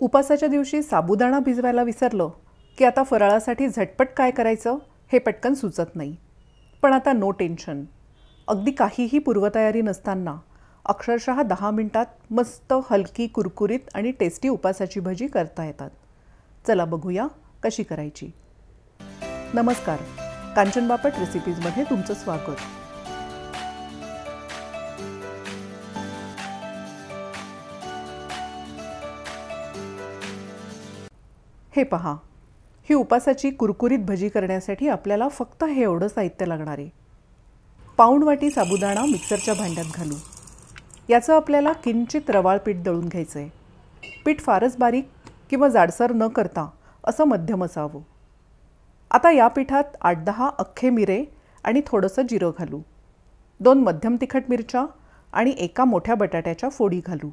उपासाच्या दिवशी साबुदाणा भिजवायला विसरलो की आता फराळासाठी झटपट काय करायचं हे पटकन सुचत नाही। पण आता नो टेन्शन, अगदी काहीही पूर्वतयारी नसताना अक्षरशः 10 मिनिटात मस्त हलकी कुरकुरीत आणि टेस्टी उपासाची भजी करता येतात। चला बघूया कशी करायची। नमस्कार, कांचन बापट रेसिपीजमध्ये तुमचं स्वागत। हे पहा, ही उपासाची कुरकुरीत भजी करण्यासाठी आपल्याला फक्त हे एवढं साहित्य लागणार आहे। पाऊण वाटी साबुदाणा मिक्सरच्या भांड्यात घालू। याचं आपल्याला किंचित रवाळ पीठ दळून घ्यायचं आहे। पीठ फारच बारीक किंवा जाडसर न करता असं मध्यम असावं। आता या पिठात 8-10 अख्खे मिरे आणि थोडंसं जिरं घालू। 2 मध्यम तिखट मिरच्या आणि एका मोठ्या बटाट्याच्या फोडी घालू।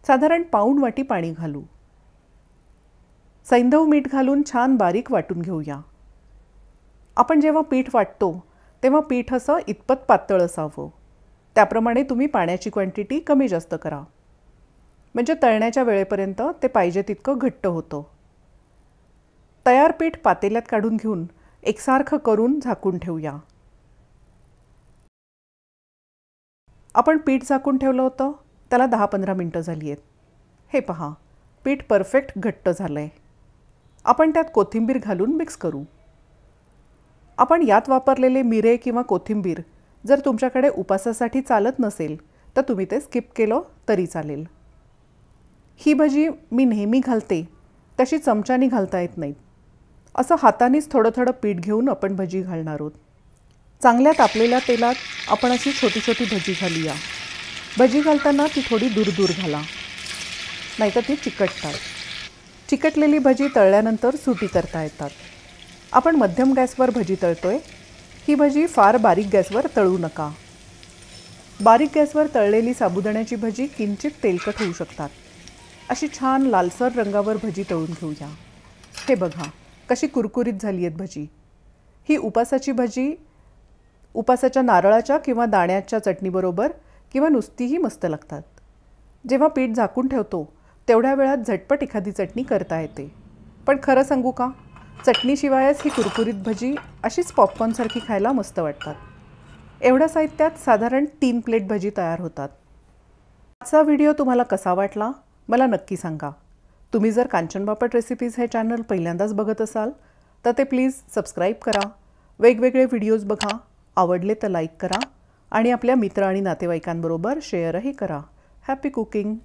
साधारण पाऊण वाटी पाणी घालू। सैंधव मीठ घालून छान बारीक वाटून घेऊया। आपण जेव्हा पीठ वाटतो तेव्हा पीठ असं इतपत पातळ असावं। त्याप्रमाणे तुम्ही पाण्याची क्वांटिटी कमी जास्त करा, म्हणजे तळण्याच्या वेळेपर्यंत ते पाहिजे तितकं घट्ट होतं। तयार पीठ पातेल्यात काढून घेऊन एकसारखं करून झाकून ठेवूया। आपण पीठ झाकून ठेवलं होतं त्याला 10-15 मिनिटं झाली आहेत। हे पहा, पीठ परफेक्ट घट्ट झालंय। आपण त्यात कोथिंबीर घालून मिक्स करू। आपण यात वापरलेले मिरे किंवा कोथिंबीर जर तुमच्याकडे उपासासाठी चालत नसेल तर तुम्ही ते स्किप केलं तरी चालेल। ही भजी मी नेहमी घालते तशी चमच्यानी घालता येत नाही। असं हातानेच थोडं थोडं पीठ घेऊन आपण भजी घालणार आहोत। चांगल्या तापलेल्या तेलात आपण अशी छोटी छोटी भजी घालूया। भजी घालताना ती थोडी दूर दूर घाला, नाहीतर ती चिकटतात। चिकटलेली भजी तळल्यानंतर सुटी करता येतात। आपण मध्यम गॅसवर भजी तळतोय। ही भजी फार बारीक गॅसवर तळू नका। बारीक गॅसवर तळलेली साबुदाण्याची भजी किंचित तेलकट होऊ शकतात। अशी छान लालसर रंगावर भजी तळून घेऊया। हे बघा कशी कुरकुरीत झाली आहेत भजी। ही उपासाची भजी उपासाच्या नारळाच्या किंवा दाण्याच्या चटणीबरोबर किंवा नुसतीही मस्त लागतात। जेव्हा पीठ झाकून ठेवतो तेवढ्या वेळात झटपट एखादी चटणी करता येते। पण खरं सांगू का, चटणीशिवायच ही कुरकुरीत भजी अशीच पॉपकॉर्नसारखी खायला मस्त वाटतात। एवढ्या साहित्यात साधारण 3 प्लेट भजी तयार होतात। आजचा व्हिडिओ तुम्हाला कसा वाटला मला नक्की सांगा। तुम्ही जर कांचन बापट रेसिपीज हे चॅनल पहिल्यांदाच बघत असाल तर ते प्लीज सबस्क्राईब करा। वेगवेगळे व्हिडिओज बघा, आवडले तर लाईक करा आणि आपल्या मित्र आणि नातेवाईकांबरोबर शेअरही करा। Happy cooking.